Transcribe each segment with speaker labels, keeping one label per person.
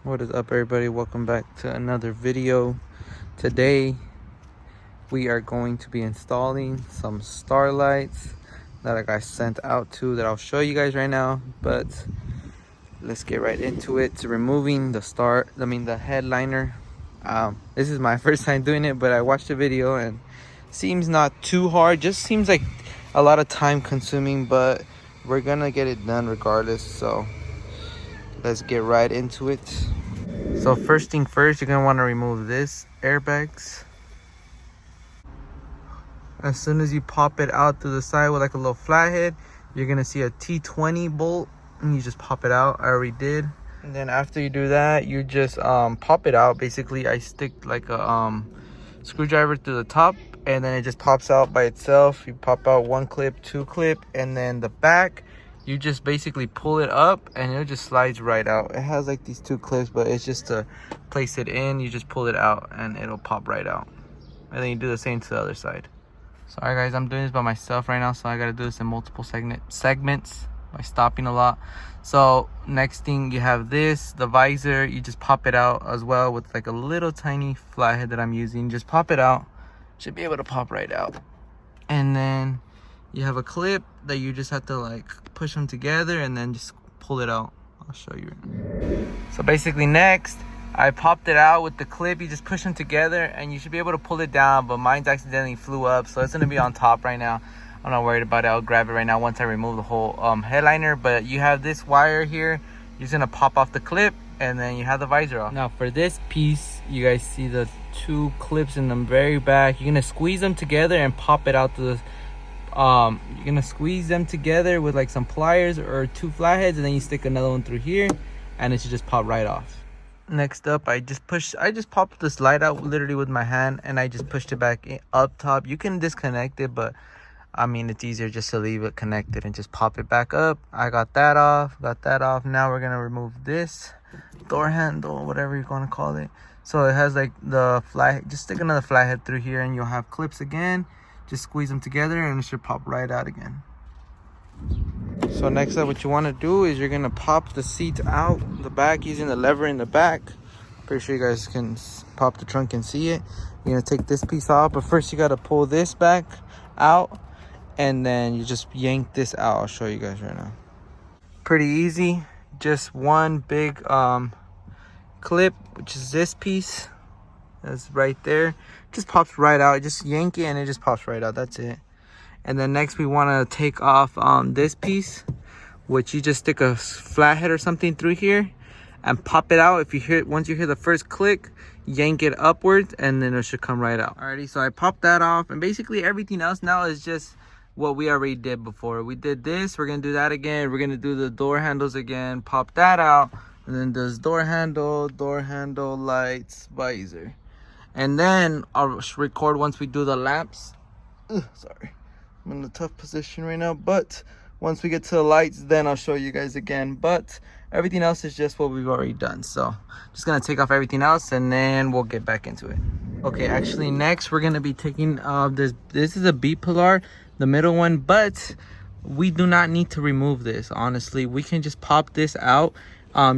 Speaker 1: What is up, everybody? Welcome back to another video. Today we are going to be installing some Starlights that I got sent out to that I'll show you guys right now. But let's get right into it. To removing the headliner. This is my first time doing it, but I watched the video and seems not too hard. Just seems like a lot of time consuming, but we're gonna get it done regardless. So let's get right into it. So first thing first, you're gonna want to remove this airbags. As soon as you pop it out to the side with like a little flathead, you're gonna see a T20 bolt, and you just pop it out. I already did. And then after you do that, you just pop it out. Basically, I stick like a screwdriver to the top, and then it just pops out by itself. You pop out one clip, two clip, and then the back, you just basically pull it up and it just slides right out. It has like these two clips, but it's just to place it in. You just pull it out and it'll pop right out. And then you do the same to the other side. Sorry guys, I'm doing this by myself right now, so I gotta do this in multiple segments by stopping a lot. So next thing, you have this, the visor. You just pop it out as well with like a little tiny flathead that I'm using. Just pop it out. Should be able to pop right out. And then you have a clip that you just have to like push them together and then just pull it out. I'll show you. So basically next, I popped it out with the clip. You just push them together and you should be able to pull it down, but mine's accidentally flew up, so it's gonna be on top right now. I'm not worried about it. I'll grab it right now once I remove the whole headliner. But you have this wire here. You're just gonna pop off the clip and then you have the visor off. Now for this piece, you guys see the two clips in the very back. You're gonna squeeze them together and pop it out to the you're gonna squeeze them together with like some pliers or two flatheads, and then you stick another one through here and it should just pop right off. Next up, I just popped this light out literally with my hand, and I just pushed it back up top. You can disconnect it, but I mean, it's easier just to leave it connected and just pop it back up. I got that off. Now we're gonna remove this door handle, whatever you're gonna call it. So it has like the flat, just stick another flathead through here and you'll have clips again. Just squeeze them together and it should pop right out again. So next up, what you want to do is you're gonna pop the seat out the back using the lever in the back. Pretty sure you guys can pop the trunk and see it. You're gonna take this piece off, but first you gotta pull this back out and then you just yank this out. I'll show you guys right now. Pretty easy. Just one big clip, which is this piece. That's right there. Just pops right out. Just yank it and it just pops right out. That's it. And then next we want to take off this piece, which you just stick a flathead or something through here and pop it out. Once you hear the first click, yank it upwards and then it should come right out. Alrighty, so I popped that off, and basically everything else now is just what we already did before. We did this, we're gonna do that again. We're gonna do the door handles again, pop that out, and then this door handle, lights, visor. And then I'll record once we do the lamps. Sorry, I'm in a tough position right now, but once we get to the lights, then I'll show you guys again. But everything else is just what we've already done. So just gonna take off everything else and then we'll get back into it. Okay, actually next we're gonna be taking this is a B pillar, the middle one, but we do not need to remove this. Honestly, we can just pop this out,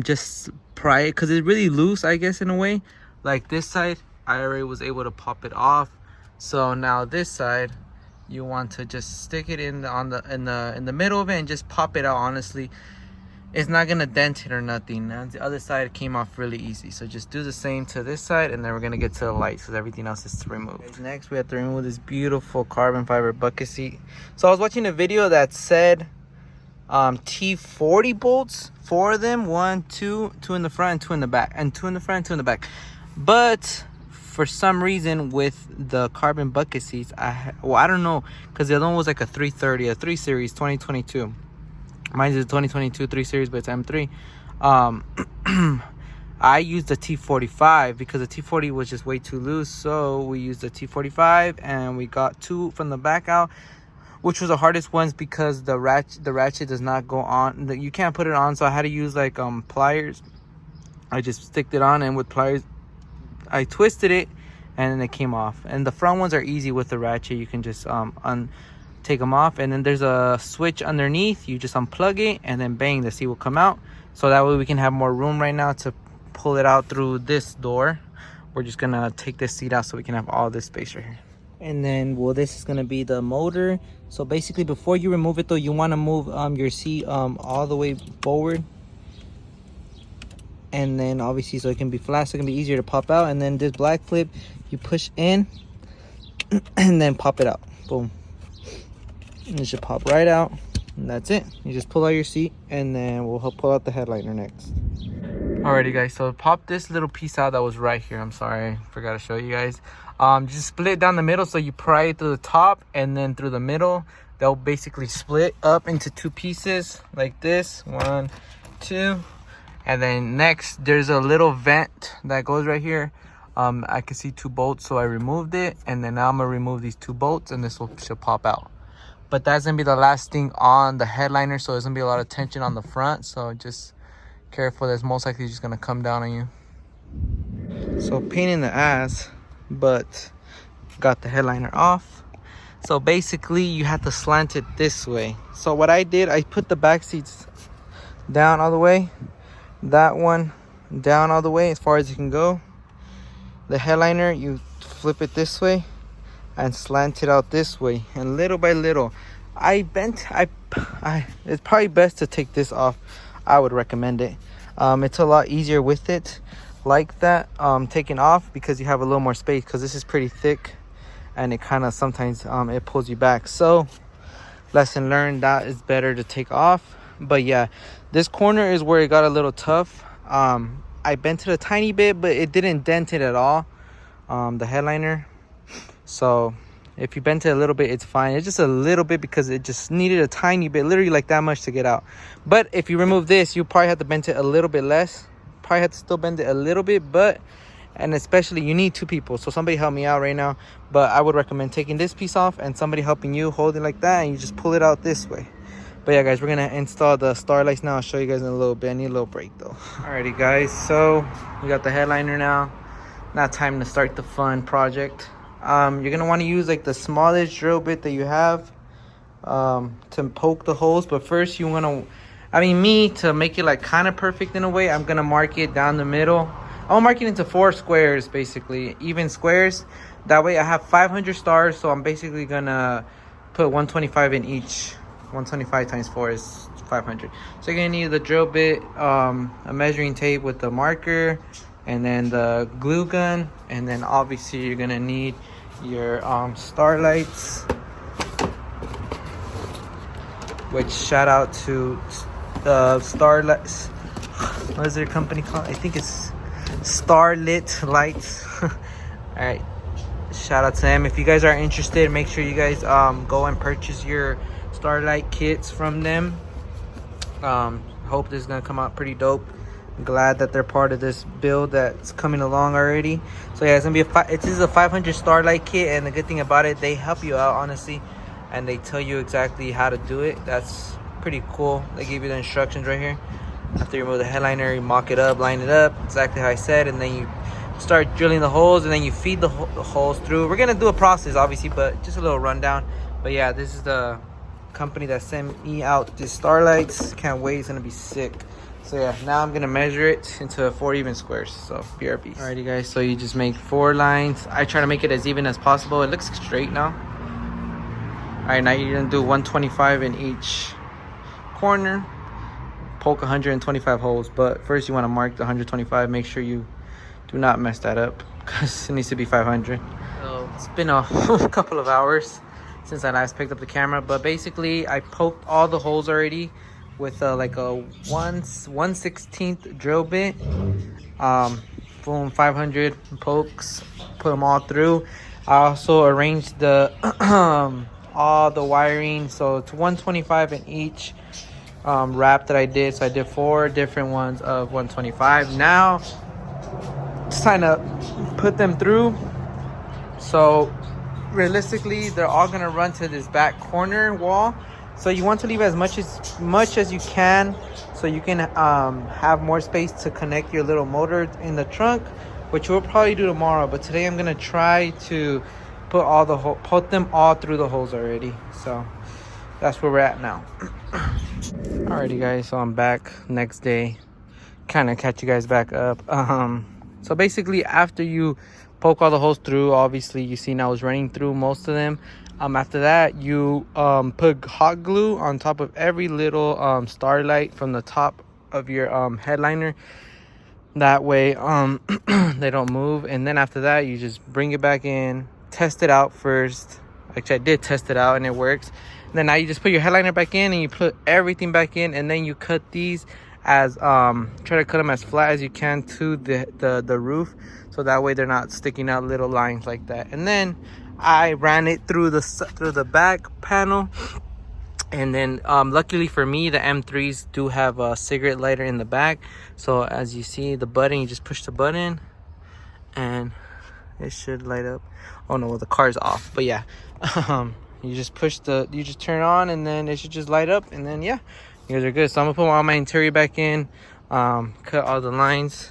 Speaker 1: just pry it because it's really loose, I guess, in a way. Like this side, I already was able to pop it off. So now this side, you want to just stick it in the middle of it and just pop it out. Honestly, it's not gonna dent it or nothing. Now the other side came off really easy, so just do the same to this side, and then we're gonna get to the lights because everything else is to remove. Next we have to remove this beautiful carbon fiber bucket seat. So I was watching a video that said T40 bolts, 4 of them, 1, 2 in the front and 2 in the back, and 2 in the front and 2 in the back. But for some reason with the carbon bucket seats, I don't know, because the other one was like a 330, a 3 series 2022. Mine's a 2022 3 series, but it's M3. I used the T45 because the T40 was just way too loose, so we used the T45 and we got 2 from the back out, which was the hardest ones because the ratchet does not go on. You can't put it on, so I had to use like pliers. I just sticked it on, and with pliers I twisted it and then it came off. And the front ones are easy with the ratchet. You can just take them off, and then there's a switch underneath. You just unplug it and then bang, the seat will come out. So that way we can have more room right now to pull it out through this door. We're just gonna take this seat out so we can have all this space right here. And then, well, this is gonna be the motor. So basically, before you remove it though, you wanna move your seat all the way forward. And then obviously, so it can be flat, so it can be easier to pop out. And then this black clip, you push in and then pop it out. Boom. And it should pop right out. And that's it. You just pull out your seat, and then we'll pull out the headliner next. Alrighty guys, so pop this little piece out that was right here. I'm sorry, I forgot to show you guys. Just split it down the middle, so you pry it through the top and then through the middle. They'll basically split up into two pieces like this. 1, 2. And then next, there's a little vent that goes right here. I can see 2 bolts, so I removed it. And then now I'm gonna remove these 2 bolts, and this should pop out. But that's gonna be the last thing on the headliner, so there's gonna be a lot of tension on the front. So just careful, that's most likely just gonna come down on you. So pain in the ass, but got the headliner off. So basically you have to slant it this way. So what I did, I put the back seats down all the way, that one down all the way as far as you can go. The headliner, you flip it this way and slant it out this way, and little by little it's probably best to take this off. I would recommend it. It's a lot easier with it like that, taken off, because you have a little more space, because this is pretty thick and it kind of sometimes it pulls you back. So lesson learned, that is better to take off. But yeah, this corner is where it got a little tough. I bent it a tiny bit, but it didn't dent it at all, the headliner. So if you bent it a little bit, it's fine. It's just a little bit because it just needed a tiny bit, literally like that much to get out. But if you remove this, you probably have to bend it a little bit less. Probably have to still bend it a little bit, and especially you need 2 people. So somebody help me out right now. But I would recommend taking this piece off and somebody helping you hold it like that, and you just pull it out this way. But yeah guys, we're gonna install the Starlights now. I'll show you guys in a little bit. I need a little break though. Alrighty guys, so we got the headliner now. Now time to start the fun project. You're gonna want to use like the smallest drill bit that you have to poke the holes. But first you want to, to make it like kind of perfect in a way, I'm gonna mark it down the middle. I'll mark it into 4 squares, basically even squares. That way I have 500 stars, so I'm basically gonna put 125 in each. 125 times 4 is 500. So you're gonna need the drill bit, a measuring tape with the marker, and then the glue gun, and then obviously you're gonna need your Starlights, which shout out to Starlights. What is their company called? I think it's Starlit Lights. All right, shout out to them. If you guys are interested, make sure you guys go and purchase your Starlight kits from them. Hope this is gonna come out pretty dope. I'm glad that they're part of this build that's coming along already. So yeah, it's gonna be it is a 500 Starlight kit, and the good thing about it, they help you out honestly, and they tell you exactly how to do it. That's pretty cool. They give you the instructions right here. After you remove the headliner, you mock it up, line it up exactly how I said, and then you start drilling the holes, and then you feed the holes through. We're gonna do a process obviously, but just a little rundown. But yeah, this is the company that sent me out these Starlights. Can't wait, it's gonna be sick. So yeah, now I'm gonna measure it into 4 even squares, so BRBs. Alrighty guys, so you just make 4 lines. I try to make it as even as possible. It looks straight now. Alright, now you're gonna do 125 in each corner. Poke 125 holes, but first you want to mark the 125. Make sure you do not mess that up, because it needs to be 500. So it's been a couple of hours since I last picked up the camera, but basically I poked all the holes already with like a 1/16 drill bit. Boom, 500 pokes, put them all through. I also arranged the all the wiring, so it's 125 in each wrap that I did. So I did 4 different ones of 125. Now it's time to put them through. So realistically, they're all gonna run to this back corner wall. So you want to leave as much as you can, so you can have more space to connect your little motor in the trunk, which we'll probably do tomorrow. But today I'm gonna try to put them all through the holes already. So that's where we're at now. Alrighty guys, so I'm back next day. kind of catch you guys back up. So basically, after you poke all the holes through, obviously you see now it's running through most of them. After that, you put hot glue on top of every little starlight from the top of your headliner. That way they don't move. And then after that, you just bring it back in, test it out first. Actually, I did test it out and it works. And then now you just put your headliner back in and you put everything back in, and then you cut these as try to cut them as flat as you can to the roof, so that way they're not sticking out little lines like that. And then I ran it through the back panel. And then luckily for me, the M3s do have a cigarette lighter in the back. So as you see the button, you just push the button and it should light up. Oh no, well, the car's off, but yeah. You just turn it on and then it should just light up, and then yeah, you guys are good. So I'm gonna put all my interior back in, cut all the lines,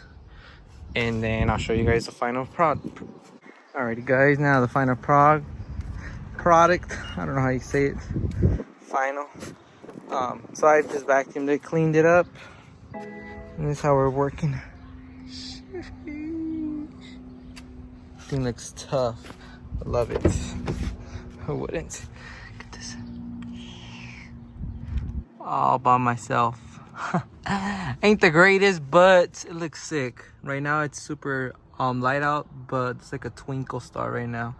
Speaker 1: and then I'll show you guys the final product. Alrighty guys, now the final product. I don't know how you say it. Final. So I just vacuumed it, cleaned it up, and this is how we're working. Thing looks tough. I love it. Who wouldn't? Get this all by myself. Ain't the greatest, but it looks sick. Right now it's super light out, but it's like a twinkle star right now.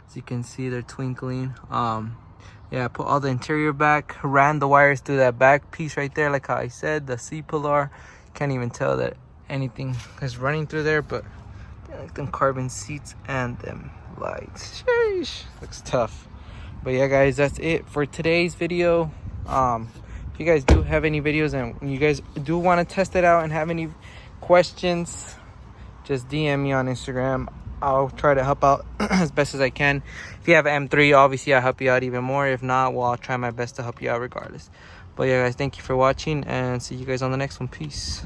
Speaker 1: As you can see, they're twinkling. Yeah, I put all the interior back, ran the wires through that back piece right there, like how I said, the C-pillar. Can't even tell that anything is running through there, but like them carbon seats and them lights. Sheesh, looks tough. But yeah guys, that's it for today's video. If you guys do have any videos and you guys do want to test it out and have any questions, just DM me on Instagram. I'll try to help out as best as I can. If you have an M3, obviously I'll help you out even more. If not, well, I'll try my best to help you out regardless. But yeah guys, thank you for watching, and see you guys on the next one. Peace.